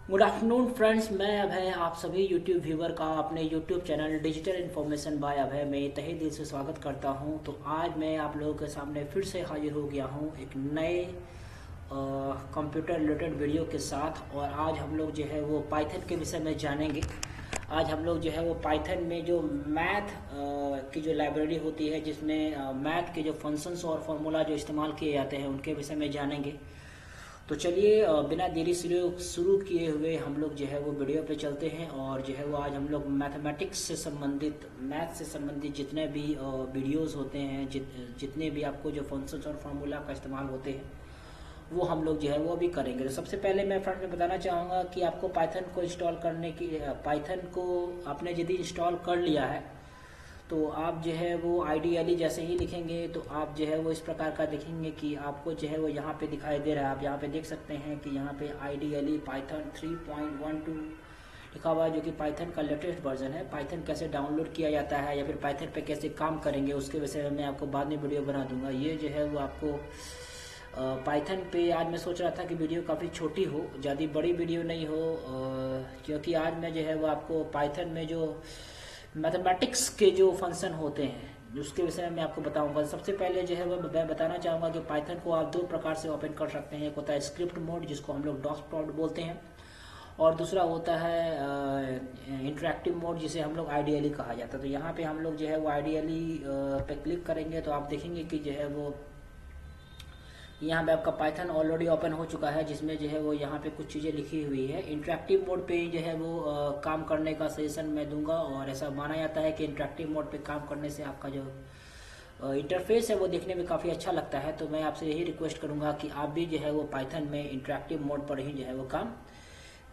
Good afternoon friends, मैं अभय आप सभी यूट्यूब व्यूवर का अपने YouTube channel digital information by Abhay में तहे दिल से स्वागत करता हूं। तो आज मैं आप लोगों के सामने फिर से हाजिर हो गया हूं एक नए कंप्यूटर रिलेटेड वीडियो के साथ। और आज हम लोग जो है वो पाइथन के विषय में जानेंगे। आज हम लोग जो है वो पाइथन में जो मैथ की जो लाइब्रेरी होती है, जिसमें मैथ के जो फंक्शंस और फार्मूला जो इस्तेमाल किए जाते हैं उनके विषय में जानेंगे। तो चलिए बिना देरी शुरू किए हुए हम लोग जो है वो वीडियो पे चलते हैं। और जो है वो आज हम लोग मैथमेटिक्स से संबंधित, मैथ से संबंधित जितने भी वीडियोस होते हैं, जितने भी आपको जो फंक्शंस और फार्मूला का इस्तेमाल होते हैं वो हम लोग जो है वो अभी करेंगे। तो सबसे पहले मैं फ्रेंड में बताना चाहूँगा कि आपको पाइथन को इंस्टॉल करने की, पाइथन को आपने यदि इंस्टॉल कर लिया है तो आप जो है वो आइडियली जैसे ही लिखेंगे तो आप जो है वो इस प्रकार का देखेंगे कि आपको जो है वो यहाँ पे दिखाई दे रहा है। आप यहाँ पे देख सकते हैं कि यहाँ पे आइडियली पाइथन 3.12 लिखा हुआ है, जो कि पाइथन का लेटेस्ट वर्जन है। पाइथन कैसे डाउनलोड किया जाता है या फिर पाइथन पे कैसे काम करेंगे उसके विषय में मैं आपको बाद में वीडियो बना दूंगा। ये जो है वो आपको पाइथन पे आज मैं सोच रहा था कि वीडियो काफ़ी छोटी हो, ज़्यादा बड़ी वीडियो नहीं हो, क्योंकि आज मैं जो है वो आपको पाइथन में जो मैथमेटिक्स के जो फंक्शन होते हैं उसके विषय में आपको बताऊंगा। सबसे पहले जो है वो मैं बताना चाहूँगा कि पाइथन को आप दो प्रकार से ओपन कर सकते हैं। एक होता है स्क्रिप्ट मोड, जिसको हम लोग डॉस प्लॉट बोलते हैं, और दूसरा होता है इंटरेक्टिव मोड, जिसे हम लोग आइडियली कहा जाता है। तो यहाँ पे हम लोग जो है वो आइडियली पे क्लिक करेंगे तो आप देखेंगे कि जो है वो यहाँ पे आपका पाइथन ऑलरेडी ओपन हो चुका है, जिसमें जो है वो यहाँ पे कुछ चीज़ें लिखी हुई है। इंटरेक्टिव मोड पे जो है वो काम करने का सजेशन मैं दूंगा, और ऐसा माना जाता है कि इंटरेक्टिव मोड पे काम करने से आपका जो इंटरफेस है वो देखने में काफ़ी अच्छा लगता है। तो मैं आपसे यही रिक्वेस्ट करूँगा कि आप भी जो है वो पाइथन में इंटरेक्टिव मोड पर ही जो है वो काम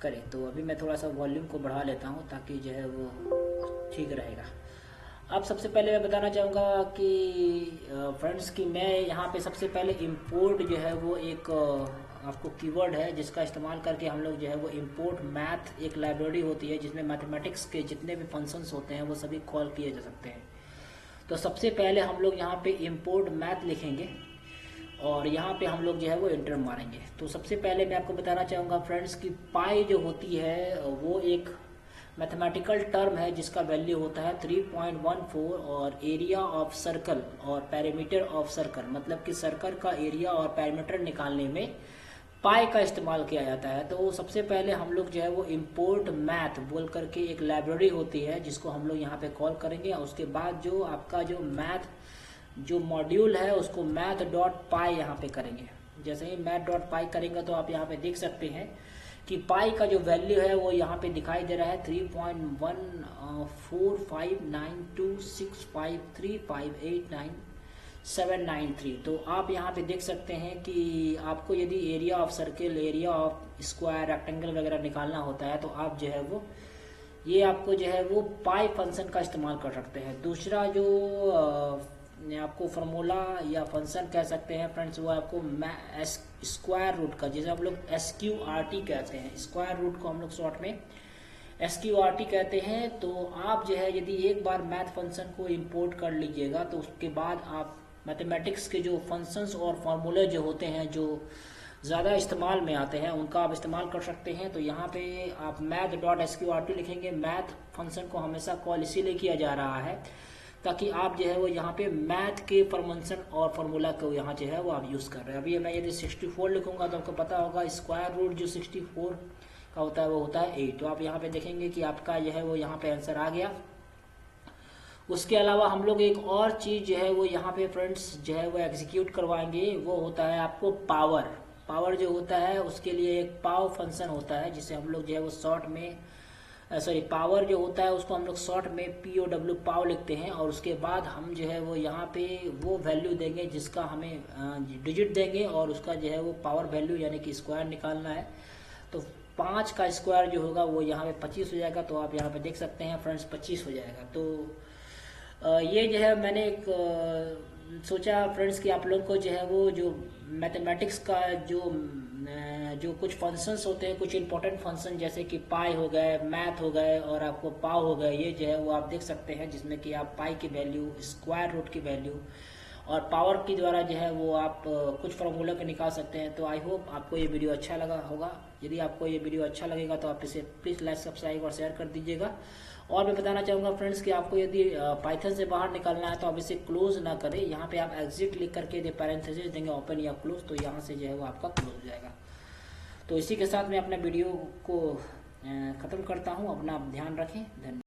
करें। तो अभी मैं थोड़ा सा वॉल्यूम को बढ़ा लेता हूँ ताकि जो है वो ठीक रहेगा। अब सबसे पहले मैं बताना चाहूँगा कि फ्रेंड्स कि मैं यहाँ पे सबसे पहले इंपोर्ट जो है वो एक आपको कीवर्ड है, जिसका इस्तेमाल करके हम लोग जो है वो इंपोर्ट मैथ, एक लाइब्रेरी होती है जिसमें मैथमेटिक्स के जितने भी फंक्शंस होते हैं वो सभी कॉल किए जा सकते हैं। तो सबसे पहले हम लोग यहाँ पे इंपोर्ट मैथ लिखेंगे और यहाँ पे हम लोग जो है वो इंटर मारेंगे। तो सबसे पहले मैं आपको बताना चाहूँगा फ्रेंड्स कि पाई जो होती है वो एक मैथमेटिकल टर्म है जिसका वैल्यू होता है 3.14, और एरिया ऑफ सर्कल और पैरामीटर ऑफ सर्कल, मतलब कि सर्कल का एरिया और पैरामीटर निकालने में पाई का इस्तेमाल किया जाता है। तो सबसे पहले हम लोग जो है वो इंपोर्ट मैथ बोल करके एक लाइब्रेरी होती है जिसको हम लोग यहाँ पे कॉल करेंगे, और उसके बाद जो आपका जो मैथ जो मॉड्यूल है उसको मैथ डॉट पाई यहाँ पे करेंगे। जैसे ही मैथ डॉट पाई करेंगे तो आप यहाँ पे देख सकते हैं कि पाई का जो वैल्यू है वो यहाँ पे दिखाई दे रहा है 3.14592653589793। तो आप यहाँ पे देख सकते हैं कि आपको यदि area of circle, area of square, rectangle वगैरह निकालना होता है तो आप जो है वो ये आपको जो है वो पाई फंक्शन का इस्तेमाल कर सकते हैं। दूसरा जो आपको फार्मूला या फंक्शन कह सकते हैं फ्रेंड्स, वो आपको स्क्वायर रूट का, जिसे हम लोग SQRT कहते हैं, स्क्वायर रूट को हम लोग शॉर्ट में SQRT कहते हैं। तो आप जो है यदि एक बार मैथ फंक्शन को इंपोर्ट कर लीजिएगा तो उसके बाद आप मैथमेटिक्स के जो फंक्शंस और फार्मूले जो होते हैं जो ज़्यादा इस्तेमाल में आते हैं उनका आप इस्तेमाल कर सकते हैं। तो यहाँ पे आप मैथ डॉट SQRT लिखेंगे। मैथ फंक्शन को हमेशा कॉल इसीलिए किया जा रहा है ताकि आप जो है वो यहाँ पे मैथ के फंक्शन और फार्मूला को यहाँ जो है वो आप यूज़ कर रहे हैं। अभी मैं यदि 64 लिखूंगा तो आपको पता होगा स्क्वायर रूट जो 64 का होता है वो होता है 8। तो आप यहाँ पे देखेंगे कि आपका जो है वो यहाँ पे आंसर आ गया। उसके अलावा हम लोग एक और चीज़ जो है वो यहाँ पे फ्रेंड्स जो है वो एग्जीक्यूट करवाएंगे, वो होता है आपको पावर। पावर जो होता है उसके लिए एक पाव फंक्शन होता है जिसे हम लोग जो है वो शॉर्ट में पावर जो होता है उसको हम लोग शॉर्ट में POW पाव लिखते हैं। और उसके बाद हम जो है वो यहाँ पे वो वैल्यू देंगे जिसका हमें डिजिट देंगे, और उसका जो है वो पावर वैल्यू यानी कि स्क्वायर निकालना है। तो 5 का स्क्वायर जो होगा वो यहाँ पे 25 हो जाएगा। तो आप यहाँ पे देख सकते हैं फ्रेंड्स 25 हो जाएगा। तो ये जो है मैंने एक सोचा फ्रेंड्स कि आप लोग को जो है वो जो मैथमेटिक्स का जो कुछ फंक्शंस होते हैं, कुछ इंपॉर्टेंट फंक्शन जैसे कि पाई हो गए, मैथ हो गए और आपको पाव हो गए, ये जो है वो आप देख सकते हैं जिसमें कि आप पाई की वैल्यू, स्क्वायर रूट की वैल्यू और पावर के द्वारा जो है वो आप कुछ फार्मूला के निकाल सकते हैं। तो आई होप आपको ये वीडियो अच्छा लगा होगा। यदि आपको ये वीडियो अच्छा लगेगा तो आप इसे प्लीज़ लाइक, सब्सक्राइब और शेयर कर दीजिएगा। और मैं बताना चाहूँगा फ्रेंड्स कि आपको यदि पाइथन से बाहर निकलना है तो आप इसे क्लोज ना करें। यहाँ पे आप एग्जिट लिख करके यदि पैरेंथेसिस देंगे ओपन या क्लोज, तो यहाँ से जो है वो आपका क्लोज हो जाएगा। तो इसी के साथ मैं अपने वीडियो को ख़त्म करता हूँ। अपना ध्यान रखें। धन्यवाद।